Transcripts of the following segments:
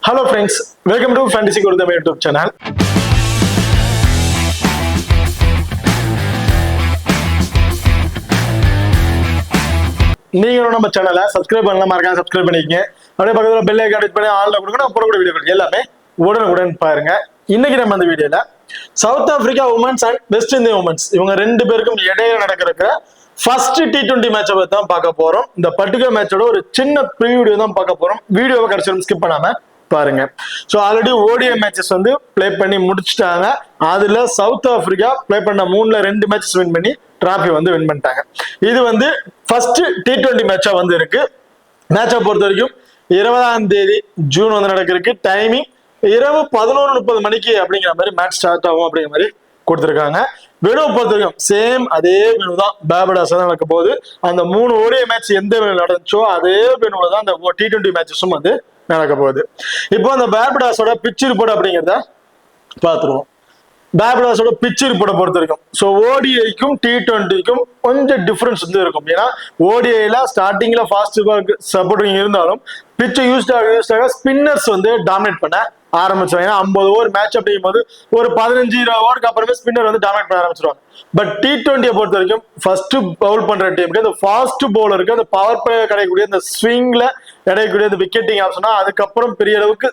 Hello friends, welcome to Fantasy Gurudam YouTube channel. நீங்க நம்ம சேனலை சப்ஸ்கிரைப் பண்ணலாம், மறக்காம சப்ஸ்கிரைப் பண்ணிக்கங்க. அப்படியே பக்கத்துல பெல் ஐகான் கிளிக் பண்ணி ஆல்ல கொடுக்கணும். அப்புறம் கூட வீடியோ எல்லாமே உடனுக்குடன் பாருங்க. இன்னைக்கு நம்ம அந்த வீடியோல south Africa women's and west India women's இவங்க ரெண்டு பேருக்கும் இடையில நடக்கிற ஃபர்ஸ்ட் T20 மேட்சை பத்தி தான் பார்க்க போறோம். இந்த பர்டிகுலர் மேட்சோட ஒரு சின்ன ப்ரீவியூ தான் பார்க்க போறோம். வீடியோவை கடைசியும் ஸ்கிப் பண்ணாம பாருங்க. ஸோ ஆல்ரெடி ஓடிஐ மேட்சஸ் வந்து பிளே பண்ணி முடிச்சுட்டாங்க. அதுல சவுத் ஆப்பிரிக்கா பிளே பண்ண 3ல 2 மேட்சஸ் வின் பண்ணி டிராஃபி வந்து வின் பண்ணிட்டாங்க. இது வந்து ஃபர்ஸ்ட் T20 மேட்சா வந்து இருக்கு. மேட்சை பொறுத்த வரைக்கும் 20ஆம் தேதி ஜூன் வந்து நடக்கிறதுக்கு டைமிங் இரவு 11:30 மணிக்கு அப்படிங்கிற மாதிரி மேட்ச் ஸ்டார்ட் ஆகும் அப்படிங்கிற மாதிரி கொடுத்துருக்காங்க. வெனுவை பொறுத்த வரைக்கும் சேம் அதே வெனு தான் பார்படாஸ் தான் நடக்க போகுது. அந்த 3 ஓடிஐ மேட்ச் எந்த வெனு நடந்துச்சோ அதே வெனுல தான் அந்த T20 மேட்சஸும் வந்து நடக்க போகுது. இப்போ அந்த பார்படாஸோட பிச் ரிப்போர்ட் அப்படிங்கிறத பார்த்துருவோம். பார்படாஸோட பிச் ரிப்போர்ட்டை பொறுத்த வரைக்கும் ஸோ ஓடிஐக்கும் T20க்கும் கொஞ்சம் டிஃபரன்ஸ் வந்து இருக்கும். ஏன்னா ஓடிஐல ஸ்டார்டிங்ல ஃபாஸ்ட் சப்போர்ட்டிங் இருந்தாலும் பிச்சை யூஸ்டாக ஸ்பின்னர்ஸ் வந்து டாமினேட் பண்ண ஆரம்பிச்சிருவாங்க. ஏன்னா 50 ஓவர் மேட்ச் அப்படிங்கும் போது ஒரு 15-20 ஓவருக்கு அப்புறமே ஸ்பின்னர் வந்து டாமினேட் பண்ண ஆரம்பிச்சிருவாங்க. பட் T20 பொறுத்த வரைக்கும் ஃபர்ஸ்ட் பவுல் பண்ற டீமுக்கு அந்த ஃபாஸ்ட் பவுலருக்கு அந்த பவர் பிளே கிடைக்கக்கூடிய அந்த ஸ்விங்ல கிடைக்கக்கூடிய அந்த விக்கெட்டிங் ஆப்ஷனா அதுக்கப்புறம் பெரிய அளவுக்கு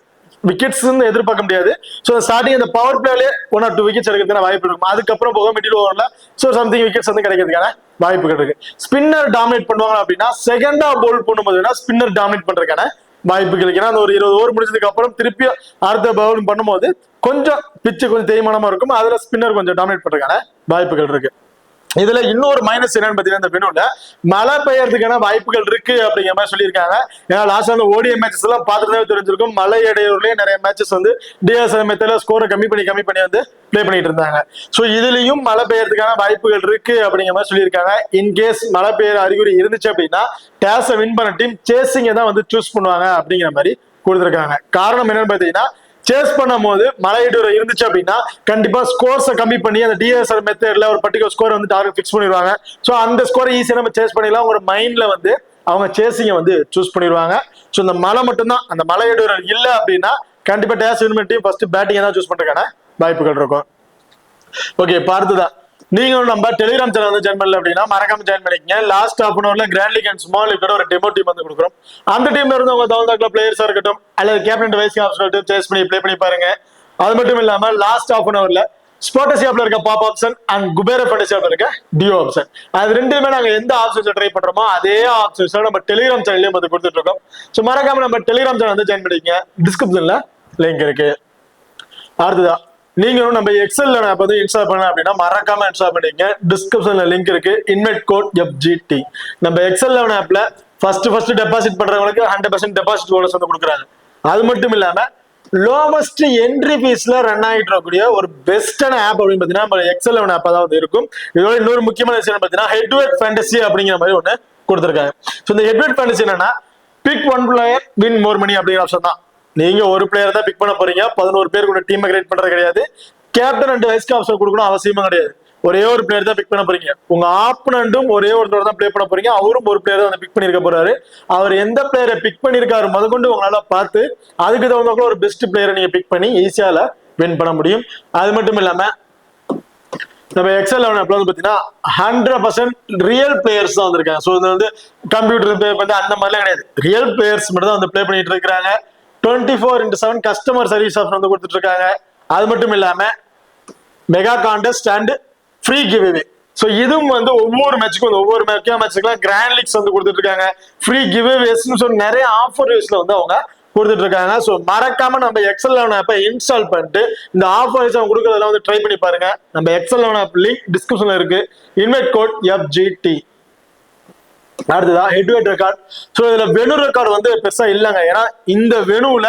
விக்கெட்ஸ் எதிர்பார்க்க முடியாது. ஸோ ஸ்டார்டிங் அந்த பவர் பிளேலே 1 or 2 விக்கெட்ஸ் எடுக்கிறதுக்கான வாய்ப்பு இருக்கும். அதுக்கப்புறம் போக மிடில் ஓவர்ல ஸோ சம்திங் விக்கெட்ஸ் வந்து கிடைக்கிறதுக்கான வாய்ப்புகள் இருக்கு. ஸ்பின்னர் டாமினேட் பண்ணுவாங்க அப்படின்னா செகண்டா பவுல் பண்ணும்போது ஸ்பின்னர் டாமினேட் பண்றதுக்கான வாய்ப்புகள் இருக்கு. ஏன்னா அந்த ஒரு 20 ஓவர் முடிச்சதுக்கு அப்புறம் திருப்பி அடுத்த பவுலிங் பண்ணும்போது கொஞ்சம் பிச்சு கொஞ்சம் தேய்மானமா இருக்கும். அதுல ஸ்பின்னர் கொஞ்சம் டாமினேட் பண்றதுக்கான வாய்ப்புகள் இருக்கு. இதுல இன்னொரு மைனஸ் என்னன்னு பாத்தீங்கன்னா இந்த வெனுல மழை பெய்யறதுக்கான வாய்ப்புகள் இருக்கு அப்படிங்கிற மாதிரி சொல்லியிருக்காங்க. ஏன்னா லாஸ்ட் ஓடிஐ மேட்சஸ் எல்லாம் பார்த்துட்டு தெரிஞ்சிருக்கும். மழை இடையூறுலயே நிறைய மேட்சஸ் வந்து டிஎஸ்எல் மெத்தட்ல ஸ்கோரை கம்மி பண்ணி வந்து பிளே பண்ணிட்டு இருந்தாங்க. ஸோ இதுலயும் மழை பெய்யறதுக்கான வாய்ப்புகள் இருக்கு அப்படிங்கிற மாதிரி சொல்லியிருக்காங்க. இன்கேஸ் மழை பெய்யற அறிகுறி இருந்துச்சு அப்படின்னா டேஸை வின் பண்ண டீம் சேசிங்கை தான் வந்து சூஸ் பண்ணுவாங்க அப்படிங்கிற மாதிரி கொடுத்துருக்காங்க. காரணம் என்னன்னு பாத்தீங்கன்னா சேஸ் பண்ணும் போது மழை இடையூறு இருந்துச்சு அப்படின்னா கண்டிப்பா ஸ்கோர்ஸை கம்மி பண்ணி அந்த டிஎஸ்ஆர் மெத்தட்ல ஒரு பர்டிகுலர் ஸ்கோர் வந்து டார்கெட் ஃபிக்ஸ் பண்ணிடுவாங்க. ஸோ அந்த ஸ்கோரை ஈஸியா நம்ம சேஸ் பண்ணிடலாம். ஒரு மைண்ட்ல வந்து அவங்க சேசிங்கை வந்து சூஸ் பண்ணிடுவாங்க. ஸோ இந்த மழை மட்டும்தான், அந்த மழை இடையூறு இல்லை அப்படின்னா கண்டிப்பா டேஸ் வின் பண்ணி ஃபர்ஸ்ட் பேட்டிங்கை தான் சூஸ் பண்றதுக்கான வாய்ப்புகள் இருக்கும். ஓகே, பார்த்துதான் நீங்களும் நம்ம டெலிகிராம் சேனல் வந்து ஜாயின் பண்ணல அப்படின்னா மறக்காம ஜாயின் பண்ணிக்கங்க. லாஸ்ட் ஹாஃப் அன் ஹவர்ல grand league and small league ஒரு டெமோ டீம் வந்து கொடுக்குறோம். அந்த டீம்ல இருந்து உங்க தகுந்த பிளேயர்ஸா இருக்கட்டும் அல்லது கேப்டன் வைஸ் கேப்டன் சேஸ் பண்ணி பிளே பண்ணி பாருங்க. அது மட்டும் இல்லாம லாஸ்ட் ஹாஃப் அன் ஹவர்ல ஸ்போர்ட்ஸ் ஆப்ல இருக்க pop option and Kubera fantasy ஆப்ல இருக்க டியோ ஆப்ஷன், அது ரெண்டுமே நாங்க எந்த ஆப்ஷன்ஸ் ட்ரை பண்றோமோ அதே ஆப்ஷன்ஸ் நம்ம டெலிகிராம் சேனல்லையும் வந்து கொடுத்துட்டு இருக்கோம். ஸோ மறக்காம நம்ம டெலிகிராம் சேனல் வந்து ஜாயின் பண்ணிக்கங்க. டிஸ்கிரிப்ஷன்ல லிங்க் இருக்கு. அடுத்ததான் நீங்களும் நம்ம எக்ஸல் ஆப் வந்து இன்ஸ்டால் பண்ணலாம் அப்படின்னா மறக்காம இன்ஸ்டால் பண்ணிக்கங்க. டிஸ்கிரிப்ஷன்ல லிங்க் இருக்கு. Invite code FGT. நம்ம எக்ஸல் ஆப்ல ஃபர்ஸ்ட் டெபாசிட் பண்றவங்களுக்கு 100% டெபாசிட் போனஸ் வந்து கொடுக்குறாங்க. அது மட்டும் இல்லாம லோவஸ்ட் என்ட்ரி ஃபீஸ்ல ரன் ஆகிட்டு இருக்கக்கூடிய ஒரு பெஸ்டான ஆப் அப்படின்னு பாத்தீங்கன்னா நம்ம எக்ஸல் ஆப் தான் வந்து இருக்கும். இதோட இன்னொரு முக்கியமான விஷயம் பாத்தீங்கன்னா ஹெட் டு ஹெட் ஃபேண்டசி அப்படிங்கிற மாதிரி ஒண்ணு கொடுத்துருக்காங்க. ஸோ இந்த ஹெட் டு ஹெட் ஃபேண்டசி என்னன்னா பிக் 1 பிளேயர் வின் மோர் மணி அப்படிங்கிற ஆப்ஷன் தான். நீங்க ஒரு பிளேயர் தான் பிக் பண்ண போறீங்க. 11 பேர் கூட டீம் கிரியேட் பண்றது கிடையாது. கேப்டன் அண்ட் வைஸ் கேப்டன் கொடுக்கணும் அவசியமா கிடையாது. ஒரே ஒரு பிளேயர் தான் பிக் பண்ண போறீங்க. உங்க ஆப்பனண்டும் ஒரே ஒருத்தர் தான் பிளே பண்ண போறீங்க. அவரும் ஒரு பிளேயர் தான் பிக் பண்ணிருக்க போறாரு. அவர் எந்த பிளேயரை பிக் பண்ணிருக்காரு முதற்கொண்டு உங்களால பார்த்து அதுக்கு தகுந்த ஒரு பெஸ்ட் பிளேயரை நீங்க பிக் பண்ணி ஈஸியால வின் பண்ண முடியும். அது மட்டும் இல்லாம நம்ம எக்ஸல் ஆப்ல வந்து பாத்தீங்கன்னா 100% ரியல் பிளேயர்ஸ் தான் வந்திருக்காங்க. ஸோ இது வந்து கம்ப்யூட்டர் பிளே பண்ணி அந்த மாதிரிலாம் கிடையாது. ரியல் பிளேயர்ஸ் மட்டும் தான் வந்து பிளே பண்ணிட்டு இருக்காங்க. 24/7 கஸ்டமர் சர்வீஸ் ஆப்ஷன் வந்து கொடுத்துட்டு இருக்காங்க. அது மட்டும் இல்லாம mega contest and free give away. So இதுவும் வந்து ஒவ்வொரு மேட்சுக்கும் ஒவ்வொரு மேட்சுக்கெல்லாம் கிராண்ட் லீக்ஸ் வந்து கொடுத்துட்டு இருக்காங்க. ஃப்ரீ கிவ் அவேஸ்னு சொல்லி நிறைய ஆஃபர்ஸ்ல வந்து அவங்க கொடுத்துட்டு இருக்காங்க. ஸோ மறக்காம நம்ம எக்ஸல் ஆப்பை இன்ஸ்டால் பண்ணிட்டு இந்த ஆஃபர்ஸ் அவங்க கொடுக்கறதெல்லாம் வந்து ட்ரை பண்ணி பாருங்க. நம்ம எக்ஸல் ஆப் லிங்க் டிஸ்கிரிப்ஷன்ல இருக்கு. Invite code FGT. அடுத்ததா head to head record. So இதுல வெனு ரெக்கார்டு வந்து பெருசா இல்லைங்க. ஏன்னா இந்த வெனுல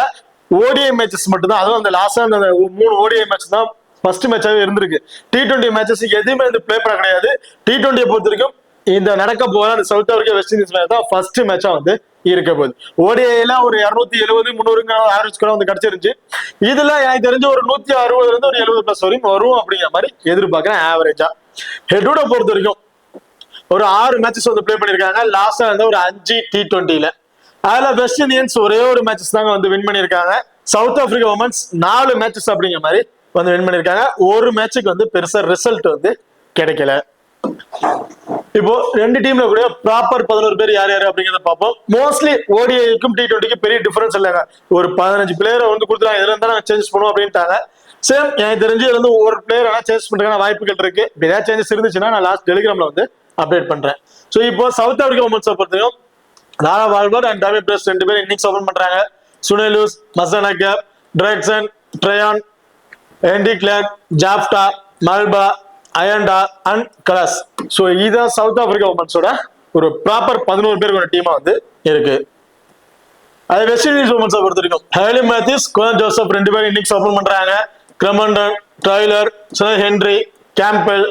ஓடிஐ மேட்சஸ் மட்டும் தான். அதுவும் அந்த லாஸ்டா அந்த 3 ஓடிஐ மேட்ச் தான் ஃபர்ஸ்ட் மேட்சாவே இருந்திருக்கு. T20 மேட்சஸ் எதுவுமே வந்து பிளே பண்ண கிடையாது. T20 பொறுத்த வரைக்கும் இந்த நடக்க போற அந்த south Africa west Indies match தான் ஃபர்ஸ்ட் மேட்சா வந்து இருக்க போகுது. ஓடிஐல ஒரு 270-300 ஆவரேஜ் கூட வந்து கிடைச்சிருந்துச்சு. இதுல எனக்கு தெரிஞ்ச ஒரு 160 இருந்து ஒரு 70+ வரைக்கும் வரும் அப்படிங்கிற மாதிரி எதிர்பார்க்கிறேன் ஆவரேஜா. ஹெட்டோட பொறுத்த வரைக்கும் ஒரு 6 மேட்சஸ் வந்து பிளே பண்ணிருக்காங்க. லாஸ்டா வந்து ஒரு 5 T20ல. அதுல வெஸ்ட் இண்டியன்ஸ் ஒரே ஒரு மேட்சஸ் தாங்க வந்து வின் பண்ணிருக்காங்க. சவுத் ஆப்பிரிக்கா உமன்ஸ் 4 மேட்சஸ் அப்படிங்கிற மாதிரி வந்து வின் பண்ணிருக்காங்க. ஒரு மேட்சுக்கு வந்து பெருசா ரிசல்ட் வந்து கிடைக்கல. இப்போ ரெண்டு டீம்ல கூட ப்ராப்பர் 11 பேர் யார் யாரு அப்படிங்கறத பார்ப்போம். மோஸ்ட்லி ஓடிஐக்கும் T20க்கு பெரிய டிஃபரன்ஸ் இல்லைங்க. ஒரு 15 பிளேயரை வந்து கொடுத்துருவாங்க, இதுல இருந்தா நாங்க சேஞ்ச் பண்ணுவோம் அப்படின்ட்டாங்க. சேம் எனக்கு தெரிஞ்சு வந்து ஒரு பிளேயர் ஆனா சேஞ்ச் பண்றதுக்கான வாய்ப்புகள் இருக்கு. ஏதாவது சேஞ்சஸ் இருந்துச்சுன்னா நான் லாஸ்ட் டெலிகிராம்ல வந்து அப்டேட் பண்றேன். ஸோ இப்போ சவுத் ஆப்பிரிக்கா உமன்ஸை பொறுத்தவரைக்கும் லாரா வால்பர் அண்ட் டேவிட் பிரஸ் 2 பேர் இன்னிங்ஸ் ஓபன் பண்றாங்க. சுனேலூஸ், மசனக்க, டிரெக்சன், ட்ரையான், ஹென்ரி கிளார்க், ஜாப்டா, மல்பா, அயண்டா அண்ட் கலாஸ். ஸோ இதுதான் சவுத் ஆப்பிரிக்கா உமன்ஸோட ஒரு ப்ராப்பர் 11 பேர் கொண்ட டீமா வந்து இருக்கு. அது வெஸ்ட் இண்டீஸ் உமன்ஸை பொறுத்த வரைக்கும் ஹேலி மேத்யூஸ், கோன் ஜோசப் 2 பேர் இன்னிங்ஸ் ஓபன் பண்றாங்க. கிரமண்டன், Taylor, Henry, Campbell,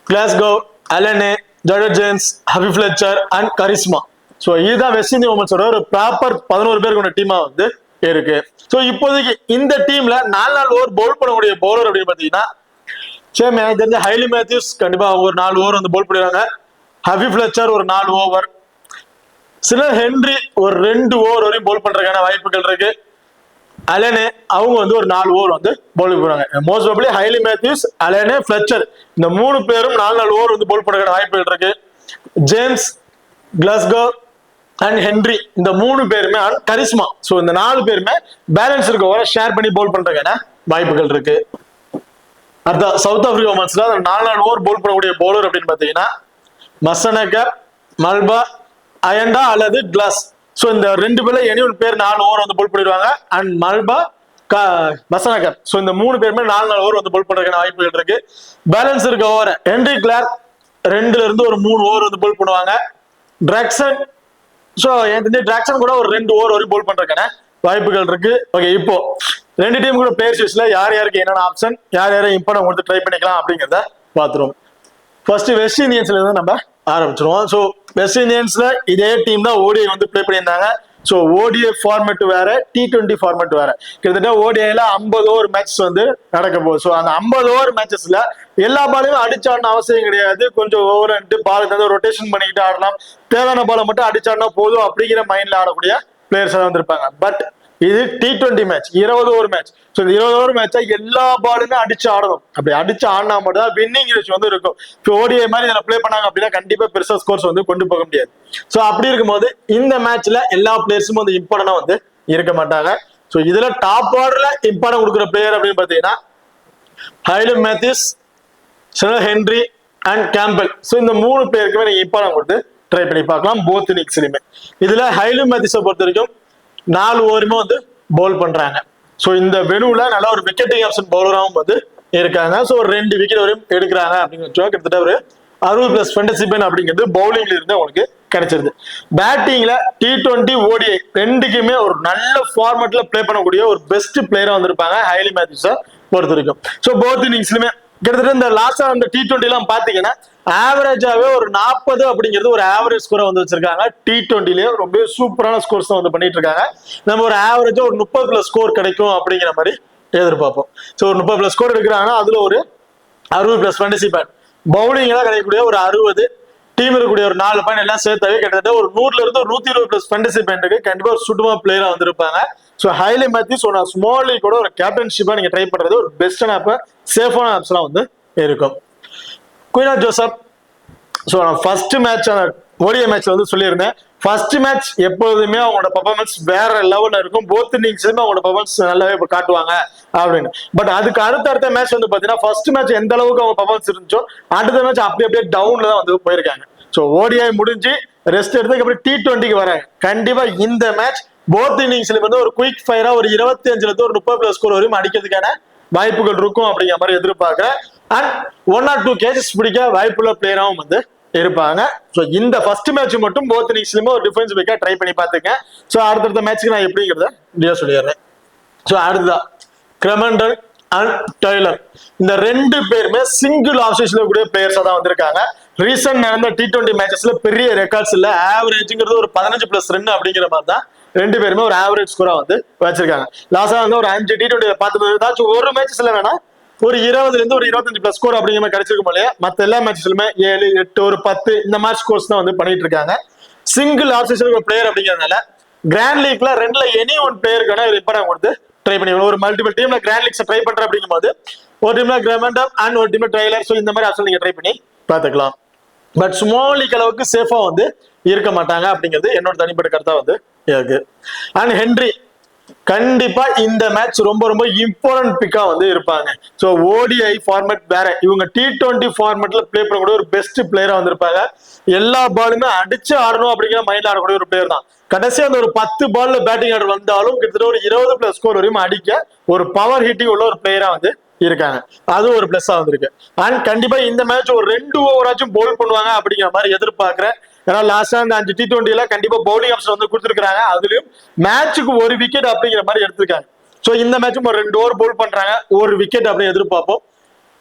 Glasgow, Alleyne, George James, Afy Fletcher and Karishma. So இதுதான் வெஸ்ட் இண்டீஸ் உமன்ஸோட ஒரு ப்ராப்பர் 11 பேர் கொண்ட டீமா வந்து இருக்கு. ஸோ இப்போதைக்கு இந்த டீம்ல 4 ஓவர் பவுல் பண்ணக்கூடிய பவுலர் அப்படின்னு பாத்தீங்கன்னா சேம் எனக்கு தெரிஞ்ச ஹைலி மேத்யூஸ் கண்டிப்பா ஒரு 4 ஓவர் வந்து பவுல் பண்ணிடுவாங்க. ஹபி ஃபிளெச்சர் ஒரு 4 ஓவர், ஹென்ரி ஒரு 2 ஓவர் வரையும் பவுல் பண்றதுக்கான வாய்ப்புகள் இருக்கு. அலனே அவங்க வந்து ஒரு 4 ஓவர் வந்து பவுல் பண்ணுவாங்க. Most probably Hayley Matthews, Alleyne, Fletcher இந்த 3 பேரும் 4 ஓவர் வந்து பவுல் பண்றதுக்கான வாய்ப்புகள் இருக்கு. ஜேம்ஸ், கிளாஸ்கோ அண்ட் ஹென்ரி இந்த 3 பேருமே கரிஸ்மா. ஸோ இந்த 4 பேருமே பேலன்ஸ் இருக்க ஓவரை ஷேர் பண்ணி பவுல் பண்றதுக்கான வாய்ப்புகள் இருக்கு. அடுத்த சவுத் ஆப்பிரிக்கா உமன்ஸ்ல 4 ஓவர் பவுல் பண்ணக்கூடிய பவுலர் அப்படின்னு பாத்தீங்கன்னா மசனக்க, மல்பா, அயண்டா அல்லது கிளாஸ். ஸோ இந்த 2 பேர்ல எனி ஒரு பேர் 4 ஓவர் வந்து பவுல் பண்ணிடுவாங்க. அண்ட் மல்பா, மசனக்கர். ஸோ இந்த 3 பேருமே 4 ஓவர் வந்து பவுல் பண்றதுக்கான வாய்ப்புகள் இருக்கு. பேலன்ஸ் இருக்க ஓவர் ஹென்ரி கிளார்க் 2ல இருந்து ஒரு 3 ஓவர் வந்து பவுல் பண்ணுவாங்க. டிராக்சன், ஸோ எனக்கு தெரிஞ்ச டிராக்சன் கூட ஒரு 2 ஓவர் வரைக்கும் பவுல் பண்றதுக்கான வாய்ப்புகள் இருக்கு. ஓகே, இப்போ 2 டீம் கூட பிளேயர் சூஸ்ல யார் யாருக்கு என்னென்ன ஆப்ஷன், யார் யாரும் இம்பார்ட்டன் கொடுத்து ட்ரை பண்ணிக்கலாம் அப்படிங்கிறத பார்த்துருவோம். ஃபர்ஸ்ட் வெஸ்ட் இண்டியன்ஸ்ல இருந்து நம்ம ஆரம்பிச்சிருவோம். ஸோ வெஸ்ட் இண்டியன்ஸ்ல இதே டீம் தான் ஓடிஐ வந்து பிளே பண்ணியிருந்தாங்க. ஸோ ஓடிஐ ஃபார்மேட் வேற, T20 ஃபார்மேட் வேற. கிட்டத்தட்ட ஓடிஐல 50 ஓவர் மேட்ச் வந்து நடக்க போகுது. ஸோ அந்த 50 ஓவர் மேட்சஸ்ல எல்லா பாலையும் அடிச்சாடணும் அவசியம் கிடையாது. கொஞ்சம் ஓவர் பால் வந்து ரொட்டேஷன் பண்ணிக்கிட்டு ஆடலாம். தேவையான பாலை மட்டும் அடிச்சாடனா போதும் அப்படிங்கிற மைண்ட்ல ஆடக்கூடிய பிளேயர்ஸ் தான் வந்திருப்பாங்க. பட் இது T20 match, 20 over match. So இந்த 20 ஓவர் மேட்சா எல்லா பாலுமே அடிச்சு ஆடணும். அப்படி அடிச்சு ஆடினா மட்டும் தான் வின்னிங் ரேஷியோ வந்து இருக்கும். இப்போ ஓடிஐ மாதிரி இதில் பிளே பண்ணாங்க அப்படின்னா கண்டிப்பா பெருசா ஸ்கோர்ஸ் வந்து கொண்டு போக முடியாது. ஸோ அப்படி இருக்கும்போது இந்த மேட்ச்ல எல்லா பிளேயர்ஸும் வந்து இம்பார்ட்டன்டா வந்து இருக்க மாட்டாங்க. ஸோ இதுல டாப் ஆர்டர்ல இம்பார்ட்டன் கொடுக்குற பிளேயர் அப்படின்னு பாத்தீங்கன்னா Hayley Matthews, Henry and Campbell. So இந்த 3 பேருக்குமே நீங்க இம்பார்ட்டன் கொடுத்து ட்ரை பண்ணி பார்க்கலாம் போத் இன்னிங்ஸ்லயுமே. இதுல ஹைலி மேத்யூஸை பொறுத்த வரைக்கும் 4 ஓவருமே வந்து பவுல் பண்றாங்க. ஸோ இந்த வெனுல நல்ல ஒரு விக்கெட்டிங் ஆப்ஷன் பவுலராகவும் வந்து இருக்காங்க. ஸோ 2 விக்கெட் வரையும் எடுக்கிறாங்க அப்படின்னு வச்சோம். கிட்டத்தட்ட ஒரு 60+ ஃபேண்டசி பாயிண்ட் அப்படிங்கிறது பவுலிங்ல இருந்து அவங்களுக்கு கிடைச்சிருது. பேட்டிங்ல T20 ஓடிஐ ரெண்டுக்குமே ஒரு நல்ல ஃபார்மேட்ல பிளே பண்ணக்கூடிய ஒரு பெஸ்ட் பிளேயரா வந்திருப்பாங்க ஹைலி மேத்யூஸை பொறுத்த வரைக்கும். ஸோ போத் இன்னிங்ஸ்லுமே கிட்டத்தட்ட இந்த லாஸ்டா அந்த T20 எல்லாம் பாத்தீங்கன்னா ஆவரேஜாவே ஒரு 40 அப்படிங்கிறது ஒரு ஆவரேஜ் ஸ்கோரை வந்து வச்சிருக்காங்க. T20லயே ரொம்ப சூப்பரான ஸ்கோர்ஸ் தான் வந்து பண்ணிட்டு இருக்காங்க. நம்ம ஒரு ஆவரேஜா ஒரு 30+ ஸ்கோர் கிடைக்கும் அப்படிங்கிற மாதிரி எதிர்பார்ப்போம். ஸோ ஒரு 30+ ஸ்கோர் எடுக்கிறாங்கன்னா அதுல ஒரு 60+ ஃபேண்டசி பாயிண்ட், பவுலிங் எல்லாம் கிடைக்கக்கூடிய ஒரு 60, டீம் இருக்கக்கூடிய ஒரு 4 பாயிண்ட் எல்லாம் சேர்த்தாவே கிட்டத்தட்ட ஒரு 100ல இருந்து ஒரு 120+ ஃபேண்டசி பாயிண்ட்டுக்கு கண்டிப்பா ஒரு சுட்டுமா பிளேயரா வந்திருப்பாங்க. ஸோ ஹைலி மேத்யூஸ் ஒரு ஸ்மால் லீக் கூட ஒரு கேப்டன்ஷிப்பா நீங்க ட்ரை பண்றது ஒரு பெஸ்டான ஆப், சேஃபான ஆப்ஸ்லாம் வந்து இருக்கும். குயின் ஜோசப், ஸோ நான் ஃபர்ஸ்ட் மேட்ச் ஓடிஐ மேட்ச்ல வந்து சொல்லியிருந்தேன். ஃபர்ஸ்ட் மேட்ச் எப்போதுமே அவங்களோட பர்ஃபார்மன்ஸ் வேற லெவல்ல இருக்கும். போத் இன்னிங்ஸ்லயுமே அவங்களோட பர்ஃபார்மன்ஸ் நல்லாவே காட்டுவாங்க அப்படின்னு. பட் அதுக்கு அடுத்த மேட்ச் வந்து பாத்தீங்கன்னா ஃபர்ஸ்ட் மேட்ச் எந்த அளவுக்கு அவங்க பர்ஃபார்மன்ஸ் இருந்துச்சோ அடுத்த மேட்ச் அப்படியே டவுன்ல தான் வந்து போயிருக்காங்க. ஸோ ஓடிஐ முடிஞ்சு ரெஸ்ட் எடுத்து அப்புறம் T20க்கு வராங்க. கண்டிப்பா இந்த மேட்ச் போத் இன்னிங்ஸ்ல வந்து ஒரு குயிக் ஃபயரா ஒரு 25ல இருந்து ஒரு 30+ ஸ்கோர் வரையும் அடிக்கிறதுக்கான வாய்ப்புகள் இருக்கும் அப்படிங்கிற மாதிரி எதிர்பார்க்கிறேன். அண்ட் 1 or 2 கேச்சஸ் பிடிக்க வாய்ப்புள்ள பிளேயராகவும் வந்து இருப்பாங்க. ஸோ இந்த ஃபர்ஸ்ட் மேட்ச் மட்டும் போத் இன்னிங்ஸ்லயுமே ஒரு டிஃபென்ஸ் வைக்க ட்ரை பண்ணி பார்த்துக்கேன். ஸோ அடுத்த மேட்ச்சுக்கு நான் எப்படிங்கிறத சொல்லிடுறேன். ஸோ அடுத்ததான் கிரமண்டன் அண்ட் டைலர், இந்த 2 பேருமே சிங்கிள் ஆப்ஷன்ஸ்ல கூடிய பிளேயர்ஸா தான் வந்திருக்காங்க. ரீசெண்ட் நடந்த T20 மேட்சஸ்ல பெரிய ரெக்கார்ட்ஸ் இல்ல, ஆவரேஜ்ங்கிறது ஒரு 15+ ரன் அப்படிங்கிற மாதிரி தான் 2 பேருமே ஒரு ஆவரேஜ் ஸ்கோரா வந்து வச்சிருக்காங்க. லாஸ்டா வந்து ஒரு 5 T20 பார்த்து ஏதாச்சும் ஒரு மேட்சஸ்ல வேணா ஒரு 20ல இருந்து ஒரு 25+ ஸ்கோர் அப்படிங்கிற மாதிரி கிடைச்சிருக்கும் இல்லையா. மற்ற எல்லா மேட்சஸ்லுமே 7, 8, ஒரு 10 இந்த மாதிரி ஸ்கோர்ஸ் தான் வந்து பண்ணிட்டு இருக்காங்க. சிங்கிள் ஆப்ஷன்ஸ் பிளேயர் அப்படிங்கிறதுனால கிராண்ட் லீக்ல ரெண்டுல எனி ஒன் பிளேயருக்கான இம்பார்ட்டன் கொடுத்து ட்ரை பண்ணி ஒரு மல்டிபிள் டீம்ல கிராண்ட் லீக்ஸ் ட்ரை பண்ற அப்படிங்கும் போது ஒரு டீம்ல கிராமண்டம் அண்ட் ஒரு டீம்ல ட்ரைலர். ஸோ இந்த மாதிரி ஆப்ஷன் நீங்க ட்ரை பண்ணி பார்த்துக்கலாம். பட் ஸ்மால் லீக் அளவுக்கு சேஃபா வந்து இருக்க மாட்டாங்க அப்படிங்கிறது என்னோட தனிப்பட்ட கருத்தா வந்து இருக்கு. அண்ட் ஹென்ரி கண்டிப்பா இந்த மேட்ச் ரொம்ப ரொம்ப இம்பார்ட்டன்ட் பிக்கா வந்து இருப்பாங்க. ஸோ ஓடிஐ ஃபார்மேட் வேற, இவங்க T20 ஃபார்மேட்ல பிளே பண்ணக்கூடிய ஒரு பெஸ்ட் பிளேயரா வந்திருப்பாங்க. எல்லா பாலுமே அடிச்சு ஆடணும் அப்படிங்கிற மைண்ட்ல ஆடக்கூடிய ஒரு பிளேயர் தான். கடைசியா அந்த ஒரு 10 பால்ல பேட்டிங் ஆர்டர் வந்தாலும் கிட்டத்தட்ட ஒரு 20+ ஸ்கோர் வரையும் அடிக்க ஒரு பவர் ஹிட்டிங் உள்ள ஒரு பிளேயரா வந்து இருக்காங்க. அது ஒரு பிளஸ்ஸா வந்திருக்கு. அண்ட் கண்டிப்பா இந்த மேட்ச் ஒரு 2 ஓவராச்சும் பவுல் பண்ணுவாங்க அப்படிங்கிற மாதிரி எதிர்பார்க்கிறேன். ஏன்னா லாஸ்டா அந்த 5 T20ல கண்டிப்பா பவுலிங் ஆப்ஷன் வந்து கொடுத்துருக்காங்க. அதுலயும் மேட்சுக்கு ஒரு விக்கெட் அப்படிங்கிற மாதிரி எடுத்திருக்காங்க. ஸோ இந்த மேட்சும் ஒரு 2 ஓவர் பவுல் பண்றாங்க, ஒரு விக்கெட் அப்படின்னு எதிர்பார்ப்போம்.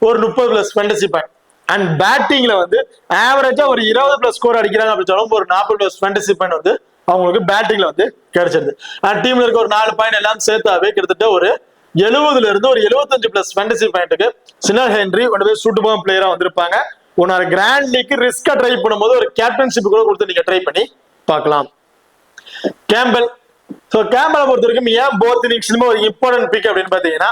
ஒரு 30+ ஃபேண்டசி பாயிண்ட். அண்ட் பேட்டிங்ல வந்து ஆவரேஜா ஒரு 20+ ஸ்கோர் அடிக்கிறாங்க அப்படின்னு சொன்னாலும் ஒரு 40+ ஃபேண்டசி பாயிண்ட் வந்து அவங்களுக்கு பேட்டிங்ல வந்து கிடைச்சிருது. அண்ட் டீம்ல இருக்க ஒரு 4 பாயிண்ட் எல்லாம் சேர்த்தாவே கிட்டத்தட்ட ஒரு 70ல இருந்து ஒரு 75+ ஃபேண்டசி பாயிண்ட்டுக்கு சின்ன ஹென்ரி கொண்டு போய் சூட்டபிள் பிளேயரா வந்திருப்பாங்க. உன்னோட கிராண்ட் லீக் ரிஸ்கா ட்ரை பண்ணும்போது ஒரு கேப்டன்ஷிப் கூட கொடுத்து நீங்க ட்ரை பண்ணி பார்க்கலாம். கேம்பல். ஸோ கேம்பலை பொறுத்த வரைக்கும் ஏன் போத் இன்னிங்ஸ்லுமே ஒரு இம்பார்ட்டன்ட் பிக் அப்படின்னு பாத்தீங்கன்னா,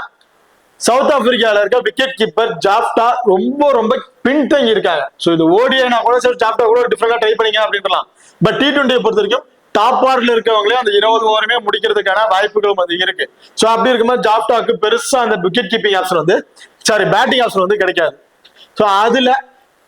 சவுத் ஆப்பிரிக்கால இருக்க விக்கெட் கீப்பர் ஜாப்டா ரொம்ப ரொம்ப பின்தங்கி இருக்காங்க. ஸோ இது ஓடிஐனா கூட சரி ஜாப்டா கூட டிஃபரெண்டா ட்ரை பண்ணீங்க அப்படின்லாம். பட் T20 பொறுத்த வரைக்கும் டாப் ஆர்ல இருக்கவங்களே அந்த 20 ஓவருமே முடிக்கிறதுக்கான வாய்ப்புகளும் அது இருக்கு. ஸோ அப்படி இருக்கும்போது ஜாப்டாக்கு பெருசா அந்த விக்கெட் கீப்பிங் ஆப்ஷன் வந்து பேட்டிங் ஆப்ஷன் வந்து கிடைக்காது. ஸோ அதுல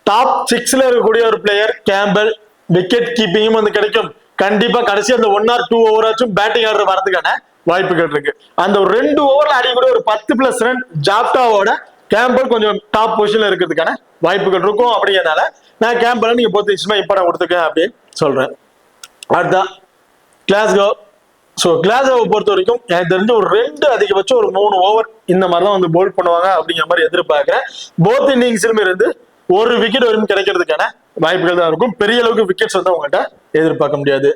டாப் 6ல இருக்கக்கூடிய ஒரு பிளேயர் கேம்பல், விக்கெட் கீப்பிங்கும் வந்து கிடைக்கும். கண்டிப்பா கடைசி அந்த 1 or 2 ஓவராச்சும் பேட்டிங் ஆர்டர் வரதுக்கான வாய்ப்புகள் இருக்கு. அந்த ஒரு 2 ஓவர்ல அடிக்கூட ஒரு 10+ ரன் ஜாப்டாவோட கேம்பல் கொஞ்சம் டாப் பொசிஷன்ல இருக்கிறதுக்கான வாய்ப்புகள் இருக்கும். அப்படிங்கிறதுனால நான் கேம்பல் நீங்க பொறுத்த விஷயமா இம்பார்ட்டன் கொடுத்துருக்கேன் அப்படின்னு சொல்றேன். அடுத்ததான் கிளாஸ்கோ. ஸோ கிளாஸ்கோவை பொறுத்த வரைக்கும் எனக்கு தெரிஞ்ச ஒரு 2 அதிகபட்சம் ஒரு 3 ஓவர் இந்த மாதிரி தான் வந்து போல் பண்ணுவாங்க அப்படிங்கிற மாதிரி எதிர்பார்க்கிறேன். போத் இன்னிங்ஸ்லுமே இருந்து ஒரு விக்கெட் வரைக்கும் கிடைக்கிறதுக்கான வாய்ப்புகள் தான் இருக்கும். பெரிய அளவுக்கு விக்கெட்ஸ் வந்து அவங்கள்ட்ட எதிர்பார்க்க முடியாது.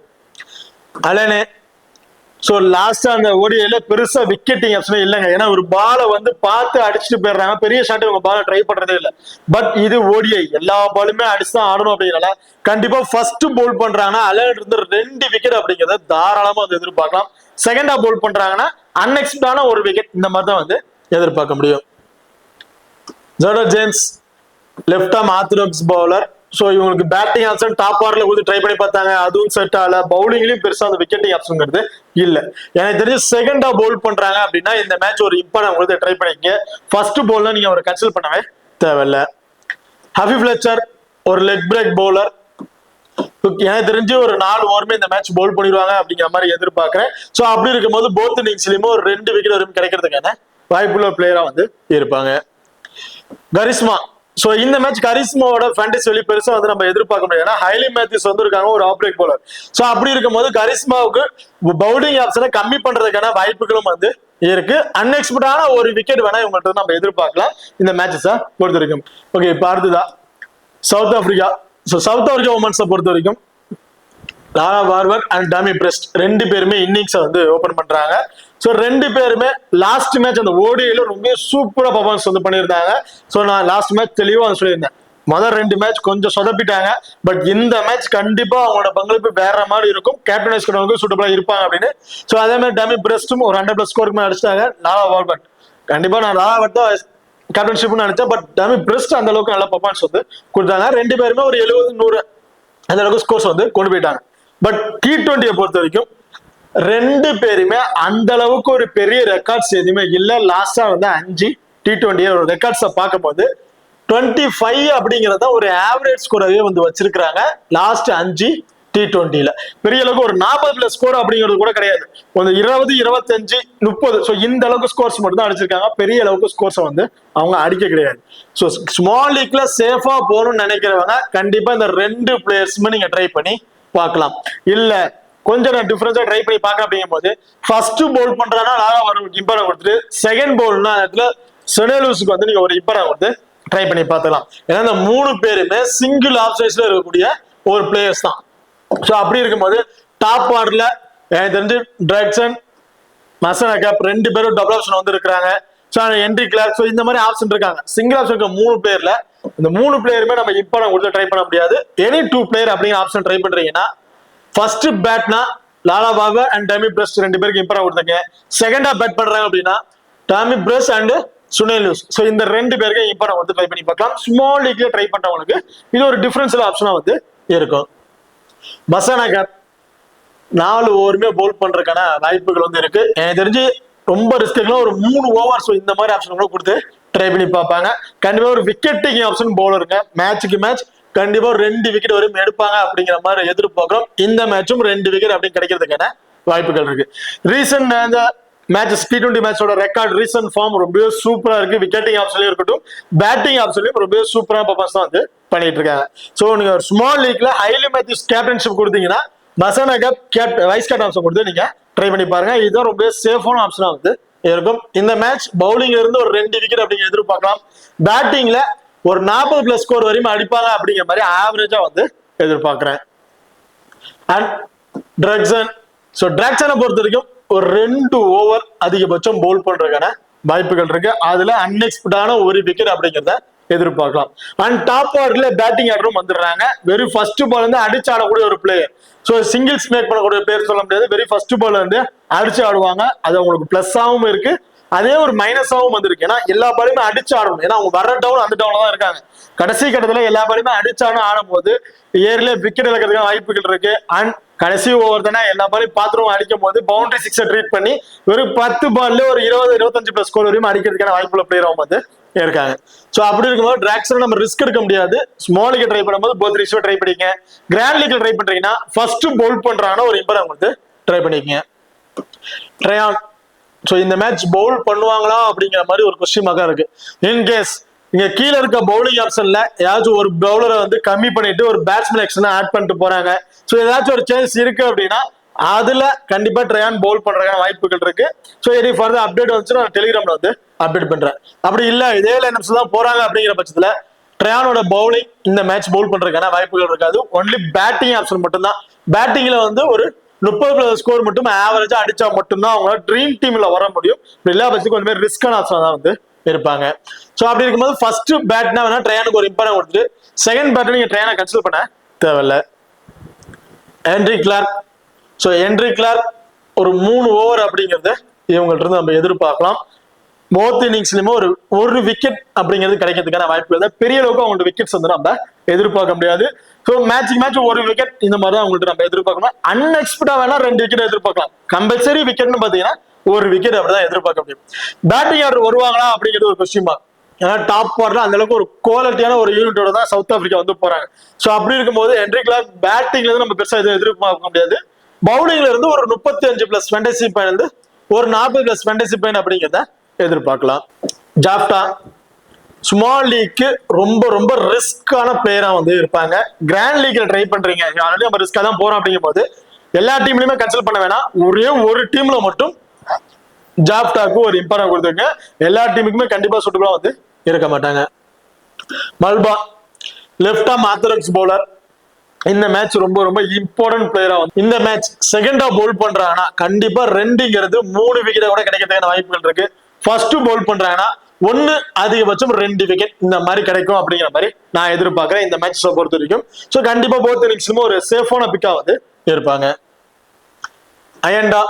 அலனே. ஸோ லாஸ்டா அந்த ஓடிஐல பெருசா விக்கெட்டிங் ஆப்ஷனே இல்லைங்க. ஏன்னா ஒரு பாலை வந்து பார்த்து அடிச்சுட்டு போயிடுறாங்க, பெரிய ஷாட் இவங்க பாலை ட்ரை பண்றதே இல்லை. பட் இது ஓடிஐ, எல்லா பாலுமே அடிச்சுதான் ஆடணும் அப்படிங்கிறனால கண்டிப்பா ஃபர்ஸ்ட் போல் பண்றாங்கன்னா அலன் இருந்து 2 விக்கெட் அப்படிங்கிறத தாராளமா வந்து எதிர்பார்க்கலாம். செகண்டா போல் பண்றாங்கன்னா அன்எக்ஸ்பெக்டான ஒரு விக்கெட் இந்த மாதிரி தான் வந்து எதிர்பார்க்க முடியும். Jordan James left arm orthodox bowler. So இவங்களுக்கு பேட்டிங் ஆப்ஷன் டாப் ஆர்ல கொடுத்து ட்ரை பண்ணி பார்த்தாங்க, அதுவும் செட் ஆகல. பவுலிங்லயும் பெருசா அந்த விக்கெட்டிங் ஆப்ஷன்ங்கிறது இல்ல. எனக்கு தெரிஞ்சு செகண்டா பவுல் பண்றாங்க அப்படின்னா இந்த மேட்ச் ஒரு இம்பார்ட்டன் கொடுத்து ட்ரை பண்ணிக்க. ஃபர்ஸ்ட் பவுல்ல நீங்க அவரை கன்சல்ட் பண்ணவே தேவையில்ல. ஹபி ஃபிளெச்சர் ஒரு லெக் பிரேக் பவுலர். எனக்கு தெரிஞ்சு ஒரு 4 ஓவருமே இந்த மேட்ச் பவுல் பண்ணிடுவாங்க அப்படிங்கிற மாதிரி எதிர்பார்க்கிறேன். ஸோ அப்படி இருக்கும்போது போத் இன்னிங்ஸ்லயுமே ஒரு 2 விக்கெட் வரைக்கும் கிடைக்கிறதுக்கான வாய்ப்புள்ள பிளேயரா வந்து இருப்பாங்க. கரிஸ்மா. சோ இந்த மேட்ச் கரிஸ்மாவோட ஃபேண்டசி வெளி பெருசா வந்து நம்ம எதிர்பார்க்க முடியாது. ஏன்னா ஹைலி மேத்யூஸ் வந்திருக்காங்க, ஒரு ஆஃப் பிரேக் பவுலர். சோ அப்படி இருக்கும்போது கரிஸ்மாவுக்கு பவுலிங் ஆப்ஷனை கம்மி பண்றதுக்கான வாய்ப்புகளும் வந்து இருக்கு. அன்எக்ஸ்பெக்டான ஒரு விக்கெட் வேணா இவங்கள்ட்ட நம்ம எதிர்பார்க்கலாம் இந்த மேட்சஸை பொறுத்த வரைக்கும். ஓகே, இப்போ அடுத்ததான் South Africa. So South Africa உமன்ஸை பொறுத்த வரைக்கும் லாரா பார்வர் அண்ட் டாமி பிரெஸ்ட் 2 பேருமே இன்னிங்ஸை வந்து ஓபன் பண்றாங்க. ஸோ 2 பேருமே லாஸ்ட் மேட்ச் அந்த ஓடிஐல ரொம்ப சூப்பரா பர்ஃபார்மன்ஸ் வந்து பண்ணியிருந்தாங்க. ஸோ நான் லாஸ்ட் மேட்ச் தெளிவாக சொல்லியிருந்தேன், முதல் 2 மேட்ச் கொஞ்சம் சொதப்பிட்டாங்க. பட் இந்த மேட்ச் கண்டிப்பா அவங்களோட பங்களிப்பு வேற மாதிரி இருக்கும், கேப்டனைஸ் பண்ணவங்க சூட்டபிளா இருப்பாங்க அப்படின்னு. ஸோ அதே மாதிரி டாமி பிரெஸ்டும் ஒரு 100+ ஸ்கோருக்கு மேலே அடிச்சிட்டாங்க. லாரா பார்வர் கண்டிப்பா நான் லாரா தான் கேப்டன்ஷிப்னு நினைச்சேன். பட் டாமி பிரெஸ்ட் அந்த அளவுக்கு நல்ல பர்ஃபார்மன்ஸ் வந்து கொடுத்தாங்க. 2 பேருமே ஒரு 70-100 அந்த அளவுக்கு ஸ்கோர்ஸ் வந்து கொண்டு போயிட்டாங்க. பட் T20 பொறுத்த வரைக்கும் 2 பேருமே அந்த அளவுக்கு ஒரு பெரிய ரெக்கார்ட்ஸ் எதுவுமே இல்லை. லாஸ்டா வந்து 5 T20 ரெக்கார்ட்ஸை பார்க்கும்போது 25 அப்படிங்கிறத ஒரு ஆவரேஜ் ஸ்கோராகவே வந்து வச்சிருக்கிறாங்க லாஸ்ட் 5 T20ல. பெரிய அளவுக்கு ஒரு 40+ ஸ்கோர் அப்படிங்கிறது கூட கிடையாது. ஒரு 20, 25, 30 ஸோ இந்த அளவுக்கு ஸ்கோர்ஸ் மட்டும் தான் அடிச்சிருக்காங்க. பெரிய அளவுக்கு ஸ்கோர்ஸை வந்து அவங்க அடிக்க கிடையாது. ஸோ ஸ்மால் லீக்ல சேஃபா போகணும்னு நினைக்கிறவங்க கண்டிப்பா இந்த 2 பிளேயர்ஸுமே நீங்க ட்ரை பண்ணி பார்க்கலாம். இல்ல கொஞ்சம் நான் டிஃபரன்ஸா ட்ரை பண்ணி பார்க்க அப்படிங்கும் போது ஃபர்ஸ்ட் பவுல் பண்றாங்கன்னா லாரா பார்வருக்கு இம்பார்ட்டன் கொடுத்துட்டு செகண்ட் பவுல்னா இடத்துல செனலூஸுக்கு வந்து நீங்க ஒரு இம்பார்ட்டன் கொடுத்து ட்ரை பண்ணி பார்த்துக்கலாம். ஏன்னா இந்த 3 பேருமே சிங்கிள் ஆஃப் சைஸ்ல இருக்கக்கூடிய ஒரு பிளேயர்ஸ் தான். ஸோ அப்படி இருக்கும்போது டாப் ஆர்டர்ல எனக்கு தெரிஞ்சு டிராக்சன், மசனா கேப் 2 பேரும் டபுள் ஆப்ஷன் வந்து இருக்கிறாங்க. ஸோ ஹென்ரி கிளார்க், ஸோ இந்த மாதிரி ஆப்ஷன் இருக்காங்க. சிங்கிள் ஆப்ஷன் இருக்க 3 பேர்ல இந்த 3 பிளேயருமே நம்ம இம்பார்ட்டன் கொடுத்து ட்ரை பண்ண முடியாது. எனி 2 பிளேயர் அப்படிங்கிற ஆப்ஷன் ட்ரை பண்றீங்கன்னா ஃபர்ஸ்ட் பேட்னா லாலா பாபா அண்ட் டாமி பிரஸ்ட் 2 பேருக்கு இம்பார்ட் கொடுத்தாங்க. செகண்டா பேட் பண்றாங்க அப்படின்னா Tammy Brits and Sune Luus. So இந்த 2 பேருக்கு இம்பார்ட் வந்து ட்ரை பண்ணி பார்க்கலாம். ஸ்மால் லீக்ல ட்ரை பண்றவங்களுக்கு இது ஒரு டிஃபரன்ஷியல் ஆப்ஷனா வந்து இருக்கும். பசானகர் 4 ஓவருமே பவுல் பண்றதுக்கான வாய்ப்புகள் வந்து இருக்கு. எனக்கு தெரிஞ்சு ரொம்ப ரிஸ்க் ஒரு 3 ஓவர். ஸோ இந்த மாதிரி ஆப்ஷன் கூட கொடுத்து ட்ரை பண்ணி பார்ப்பாங்க. கண்டிப்பா ஒரு விக்கெட் டேக்கிங் ஆப்ஷன் பவுலருங்க. மேட்சுக்கு மேட்ச் கண்டிப்பா ஒரு 2 விக்கெட் வரையும் எடுப்பாங்க அப்படிங்கிற மாதிரி எதிர்பார்க்கிறோம். இந்த மேட்சும் 2 விக்கெட் அப்படி கிடைக்கிறதுக்கான வாய்ப்புகள் இருக்கு. ரீசன்ட் அந்த மேட்சஸ் T20 மேட்சோட ரெக்கார்ட் ரீசன்ட் ஃபார்ம் ரொம்ப சூப்பரா இருக்கு. விக்கெட்டிங் ஆப்ஷன்லயும் இருக்கட்டும், பேட்டிங் ஆப்ஷன்லயும் ரொம்ப சூப்பரா பர்ஃபார்மன்ஸ் தான் வந்து பண்ணிட்டு இருக்காங்க. சோ நீங்க ஒரு ஸ்மால் லீக்ல ஹைலி மேத்யூஸ் கேப்டன்ஷிப் கொடுத்தீங்கன்னா பசானகர் வைஸ் கேப்டன் ஆப்ஷன் கொடுத்து நீங்க ட்ரை பண்ணி பாருங்க. இதுதான் ரொம்ப சேஃபான ஆப்ஷனா வந்து இருக்கும். இந்த மேட்ச் பவுலிங்ல இருந்து ஒரு 2 விக்கெட் அப்படிங்கிற எதிர்பார்க்கலாம். பேட்டிங்ல ஒரு 40+ ஸ்கோர் வரையும் அடிப்பாங்க அப்படிங்கிற மாதிரி ஆவரேஜா வந்து எதிர்பார்க்கிறேன். அண்ட் டிராக்சனை பொறுத்த வரைக்கும் ஒரு 2 ஓவர் அதிகபட்சம் பவுல் பண்றதுக்கான வாய்ப்புகள் இருக்கு. அதுல அன்எக்ஸ்பெக்டான ஒரு விக்கெட் அப்படிங்கிறத எதிர்பார்க்கலாம். அண்ட் டாப் ஆர்டர்ல பேட்டிங் ஆர்டரும் வந்துடுறாங்க. வெறும் ஃபர்ஸ்ட் பால் வந்து அடிச்சு ஆடக்கூடிய ஒரு பிளேயர். ஸோ சிங்கிள்ஸ் மேக் பண்ணக்கூடிய பேர் சொல்ல முடியாது. வெரி ஃபர்ஸ்ட் பால் வந்து அடிச்சு ஆடுவாங்க. அது அவங்களுக்கு பிளஸ்ஸாவும் இருக்கு, அதே ஒரு மைனஸாவும் வந்திருக்கு. ஏன்னா எல்லா பாலையுமே அடிச்சு ஆடணும். ஏன்னா அவங்க வர டவுன் அந்த டவுன்ல தான் இருக்காங்க. கடைசி கட்டத்துல எல்லா பாலையுமே அடிச்சாலும் ஆடும் போது ஏர்ல விக்கெட் இழக்கிறதுக்கான வாய்ப்புகள் இருக்கு. அண்ட் கடைசி ஓவர் தானே எல்லா பாலையும் பாத்திரம் அடிக்கும் போது பவுண்டரி 6 ட்ரீட் பண்ணி ஒரு 10 பால்ல ஒரு 20-25+ ஸ்கோர் வரையும் அடிக்கிறதுக்கான வாய்ப்புள்ள பிளேயர் வந்து இருக்காங்க. சோ அப்படி இருக்கும்போது டிராக்சன் நம்ம ரிஸ்க் எடுக்க முடியாது. ஸ்மால் லீக் ட்ரை பண்ணும்போது போத் ரிஸ்க் ட்ரை பண்ணிக்க. கிராண்ட் லீக்ல ட்ரை பண்றீங்கன்னா ஃபர்ஸ்ட் பவுல் பண்றாங்கன்னா ஒரு இம்பார்ட் வந்து ட்ரை பண்ணிக்கங்க. ட்ரையான் சோ இந்த மேட்ச் பவுல் பண்ணுவாங்களா அப்படிங்கிற மாதிரி ஒரு கொஸ்டின் மார்க்கா இருக்கு. இன்கேஸ் இங்க கீழே இருக்க பவுலிங் ஆப்ஷன்ல ஏதாச்சும் ஒரு பவுலரை வந்து கம்மி பண்ணிட்டு ஒரு பேட்ஸ்மேன் ஆக்ஷன் ஆட் பண்ணிட்டு போறாங்க. சோ ஏதாச்சும் ஒரு சேஞ்ச் இருக்கு அப்படின்னா அதுல கண்டிப்பா ட்ரையான் பவுல் பண்றதுக்கான வாய்ப்புகள் இருக்கு. சோ எனி ஃபர்தர் அப்டேட் வந்துச்சு நான் டெலிகிராம்ல வந்து அப்டேட் பண்றேன். அப்படி இல்ல இதே லைனப்ஸ் தான் போறாங்க அப்படிங்கிற பட்சத்துல ட்ரையானோட பவுலிங் இந்த மேட்ச் பவுல் பண்றதுக்கான வாய்ப்புகள் இருக்காது. ஒன்லி பேட்டிங் ஆப்ஷன் மட்டும் தான். பேட்டிங்ல வந்து ஒரு 30+ ஸ்கோர் மட்டும் ஆவரேஜா அடிச்சா மட்டும்தான் அவங்களால ட்ரீம் டீம்ல வர முடியும். எல்லா பட்சத்துக்கும் கொஞ்சம் ரிஸ்கான ஆப்ஷன் தான் வந்து இருப்பாங்க. சோ அப்படி இருக்கும்போது ஃபர்ஸ்ட் பேட்னா வேணா ட்ரையானுக்கு ஒரு இம்பார்ட் கொடுத்துட்டு செகண்ட் பேட் நீங்க ட்ரையானை கன்சிடர் பண்ண தேவையில்ல. Henry Clark so Henry Clark ஒரு 3 ஓவர் அப்படிங்கறத இவங்கள்ட்ட இருந்து நம்ம எதிர்பார்க்கலாம். போத் இன்னிங்ஸ்லயுமே ஒரு விக்கெட் அப்படிங்கிறது கிடைக்கிறதுக்கான வாய்ப்புகள் தான். பெரிய அளவுக்கு அவங்களோட விக்கெட்ஸ் வந்து நம்ம எதிர்பார்க்க முடியாது. ஸோ மேட்சுக்கு மேட்ச் ஒரு விக்கெட் இந்த மாதிரி தான் அவங்கள்ட்ட நம்ம எதிர்பார்க்கணும். அன்எக்ஸ்பெக்டா வேணா 2 விக்கெட் எதிர்பார்க்கலாம். கம்பல்சரி விக்கெட்னு பாத்தீங்கன்னா ஒரு விக்கெட் அப்படிதான் எதிர்பார்க்க முடியும். பேட்டிங் ஆர்டர் வருவாங்களா அப்படிங்கிறது ஒரு கொஸ்டின் மார்க். ஏன்னா டாப் ஆர்டர் அந்த அளவுக்கு ஒரு குவாலிட்டியான ஒரு யூனிட்டோட தான் சவுத் ஆப்பிரிக்கா வந்து போறாங்க. ஸோ அப்படி இருக்கும்போது ஹென்ரி கிளார்க் பேட்டிங்ல இருந்து நம்ம பெருசா எதுவும் எதிர்பார்க்க முடியாது. பவுலிங்ல இருந்து ஒரு 35+ ஃபேண்டசி பாயிண்ட் வந்து ஒரு 40+ ஃபேண்டசி பாயிண்ட் அப்படிங்கிறத எதிர்பார்க்கலாம். ஜாப்டா ஸ்மால் லீக்கு ரொம்ப ரொம்ப ரிஸ்கான பிளேயரா வந்து இருப்பாங்க. கிராண்ட் லீக்ல ட்ரை பண்றீங்க ஆல்ரெடி நம்ம ரிஸ்கா தான் போறோம் அப்படிங்கும் போது எல்லா டீம்லயுமே கன்சல்ட் பண்ண வேணாம். ஒரே ஒரு டீம்ல மட்டும் ஜாப்டாக்கு ஒரு இம்பார்ட் கொடுத்துருங்க. எல்லா டீமுக்குமே கண்டிப்பா சூட்டபிளா வந்து இருக்க மாட்டாங்க. மல்பா லெஃப்ட் ஆர்ம் ஆர்த்தடாக்ஸ் பவுலர். இந்த மேட்ச் ரொம்ப ரொம்ப இம்பார்ட்டன்ட் பிளேயரா வந்து இந்த மேட்ச் செகண்டா பவுல் பண்றாங்கன்னா கண்டிப்பா 2ங்கிறது 3 விக்கெட் கூட கிடைக்கிறதுக்கான வாய்ப்புகள் இருக்கு. ஃபர்ஸ்ட் பவுல் பண்றாங்கன்னா 1 அதிகபட்சம் 2 விக்கெட் இந்த மாதிரி கிடைக்கும் அப்படிங்கிற மாதிரி நான் எதிர்பார்க்கிறேன் இந்த மேட்ச் பொறுத்த வரைக்கும். ஸோ கண்டிப்பா போத் இன்னிங்ஸ்லயும் ஒரு சேஃபான பிக்கா வந்து இருப்பாங்க. அயண்டா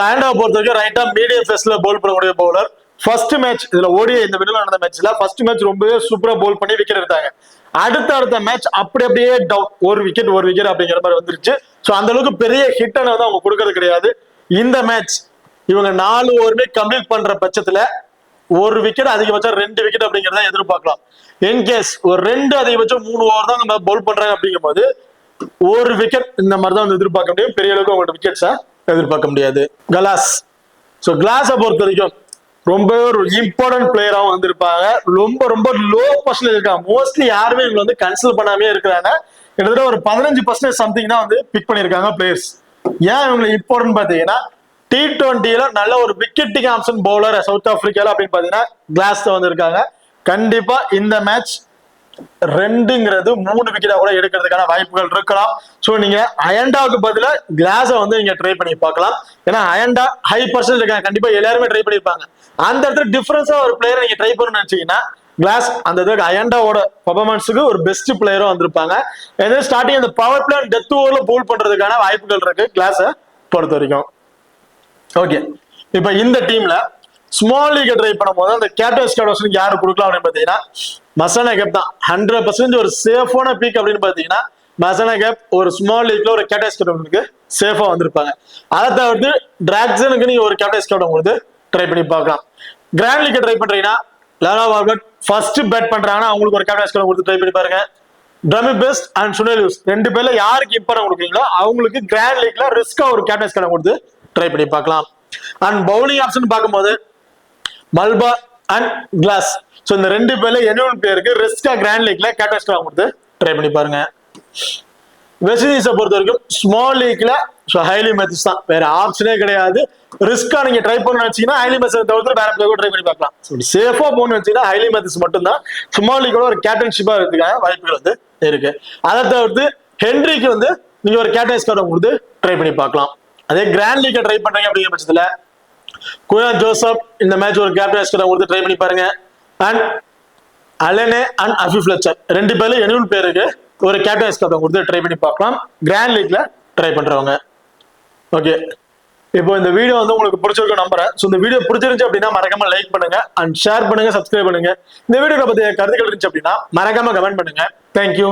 அயண்டாவை பொறுத்த வரைக்கும் ரைட்டா மீடியம் ஃபேஸ்ல பவுல் பண்ணக்கூடிய பவுலர். ஃபர்ஸ்ட் மேட்ச் இதுல ஓடிய இந்த மிடில் நடந்த மேட்ச்ல ஃபர்ஸ்ட் மேட்ச் ரொம்பவே சூப்பரா பவுல் பண்ணி விக்கெட் எடுத்தாங்க. அடுத்த மேட்ச் அப்படியே டவுன் ஒரு விக்கெட் அப்படிங்கிற மாதிரி வந்துருச்சு. ஸோ அந்த அளவுக்கு பெரிய ஹிட் வந்து அவங்க கொடுக்கறது கிடையாது. இந்த மேட்ச் இவங்க 4 ஓவருமே கம்ப்ளீட் பண்ற பட்சத்துல ஒரு விக்கெட் அதிகபட்சம் 2 விக்கெட் அப்படிங்கிறத எதிர்பார்க்கலாம். இன்கேஸ் ஒரு 2 அதிகபட்சம் 3 ஓவர் தான் நம்ம பவுல் பண்றாங்க அப்படிங்கும் போது ஒரு விக்கெட் இந்த மாதிரி தான் வந்து எதிர்பார்க்க முடியும். பெரிய அளவுக்கு அவங்களோட விக்கெட்ஸா எதிர்பார்க்க முடியாது. கிளாஸை பொறுத்த வரைக்கும் ரொம்ப ஒரு இம்பார்ட்டன்ட் பிளேயராகவும் வந்திருப்பாங்க. ரொம்ப ரொம்ப லோ பர்சன்டேஜ் இருக்காங்க. மோஸ்ட்லி யாருமே இவங்க வந்து கன்சிடர் பண்ணாமே இருக்கிறாங்க. கிட்டத்தட்ட ஒரு 15% சம்திங் தான் வந்து பிக் பண்ணியிருக்காங்க பிளேயர்ஸ். ஏன் இவங்க இம்பார்ட்டன்ட் பாத்தீங்கன்னா T20ல நல்ல ஒரு விக்கெட்டிங் ஆப்ஷன் பவுலர் சவுத் ஆப்பிரிக்கால அப்படின்னு பாத்தீங்கன்னா கிளாஸ் வந்து இருக்காங்க. கண்டிப்பா இந்த மேட்ச் 2ங்கிறது 3 விக்கெட்டா கூட எடுக்கிறதுக்கான வாய்ப்புகள் இருக்கலாம். சோ நீங்க அயண்டாவுக்கு பதிலா கிளாஸ வந்து நீங்க ட்ரை பண்ணி பார்க்கலாம். ஏன்னா அயண்டா ஹை பர்சன்டேஜ் இருக்காங்க. கண்டிப்பா எல்லாருமே ட்ரை பண்ணிருப்பாங்க. அந்த இடத்துல டிஃபரன்ஸா ஒரு பிளேயர் நீங்க ட்ரை பண்ணணும்னு நினைச்சீங்கன்னா கிளாஸ் அந்த இதுக்கு அயண்டாவோட பெர்ஃபார்மன்ஸுக்கு ஒரு பெஸ்ட் பிளேயரும் வந்திருப்பாங்க. ஸ்டார்டிங் அந்த பவர் பிளே டெத் ஓவர்ல போல் பண்றதுக்கான வாய்ப்புகள் இருக்கு கிளாஸை பொறுத்த வரைக்கும். ஓகே, இப்ப இந்த டீம்ல ஸ்மால் லீக் ட்ரை பண்ணும்போது அந்த கேப்டன் யாரு கொடுக்கலாம் அப்படின்னு பாத்தீங்கன்னா மசானா கேப் தான் 100% ஒரு சேஃபான பீக் அப்படின்னு பாத்தீங்கன்னா மசானா கேப் ஒரு ஸ்மால் லீக்ல ஒரு கேப்டன்ஸ்க்கு சேஃபா வந்திருப்பாங்க. அதை தவிர்த்து டிராக்சனுக்கு நீங்க ஒரு கேப்டன் கொடுத்து ட்ரை பண்ணி பார்க்கலாம். கிராண்ட் லீக் ட்ரை பண்றீங்கன்னா லானா வார்கட் ஃபர்ஸ்ட் பேட் பண்றாங்கன்னா அவங்களுக்கு ஒரு கேப்டன் கொடுத்து ட்ரை பண்ணி பாருங்க. ட்ரமி பெஸ்ட் அண்ட் சுனில் யூஸ் ரெண்டு பேர்ல யாருக்கு இம்பார்ட்டன் கொடுக்குறீங்களோ அவங்களுக்கு கிராண்ட் லீக்ல ரிஸ்கா ஒரு கேப்டன் கொடுத்து ட்ரை பண்ணி பார்க்கலாம். அண்ட் பவுலிங் ஆப்ஷன் பார்க்கும்போது மல்பா அண்ட் கிளாஸ், ஸோ இந்த ரெண்டு பேர்ல என்ன பேருக்கு ரிஸ்கா கிராண்ட் லீக்ல கேப்டன் கொடுத்து ட்ரை பண்ணி பாருங்க. வெஸ்ட் இண்டீஸை பொறுத்த வரைக்கும் ஸ்மால் லீக்ல ஹைலி மேத்யூஸ் தான், வேற ஆப்ஷனே கிடையாது. ரிஸ்கா நீங்க ட்ரை பண்ண வச்சீங்கன்னா ஹைலி மேத்யூஸ் தவிர்த்து வேற பிளேயர் ட்ரை பண்ணி பார்க்கலாம். சேஃபா போன்னு வச்சீங்கன்னா ஹைலி மேத்யூஸ் மட்டும் தான் ஸ்மால் லீக்கோட ஒரு கேப்டன்ஷிப்பா இருக்கிறதுக்கான வாய்ப்புகள் இருக்கு. அதை தவிர்த்து ஹென்ரிக்கு நீங்க ஒரு கேப்டன் கொடுத்து ட்ரை பண்ணி பார்க்கலாம். அதே கிராண்ட் லீக்கை ட்ரை பண்றீங்க அப்படிங்கிற பட்சத்துல குயான் ஜோசப் இந்த மேட்ச் ஒரு கேப்டன் கொடுத்து ட்ரை பண்ணி பாருங்க. அண்ட் அலனே அண்ட் அஃபி ஃபிளெச்சர் ரெண்டு பேர்ல என்ன பேருக்கு ஒரு கேப்டன் கொடுத்து ட்ரை பண்ணி பார்க்கலாம் கிராண்ட் லீக்ல ட்ரை பண்றவங்க. ஓகே, இப்போ இந்த வீடியோ உங்களுக்கு பிடிச்சிருக்க நம்புறேன். ஸோ இந்த வீடியோ பிடிச்சிருந்துச்சு அப்படின்னா மறக்காம லைக் பண்ணுங்க அண்ட் ஷேர் பண்ணுங்க, சப்ஸ்கிரைப் பண்ணுங்க. இந்த வீடியோ பத்தி கருத்துக்கள் இருந்துச்சு அப்படின்னா மறக்காம கமெண்ட் பண்ணுங்க. தேங்க்யூ.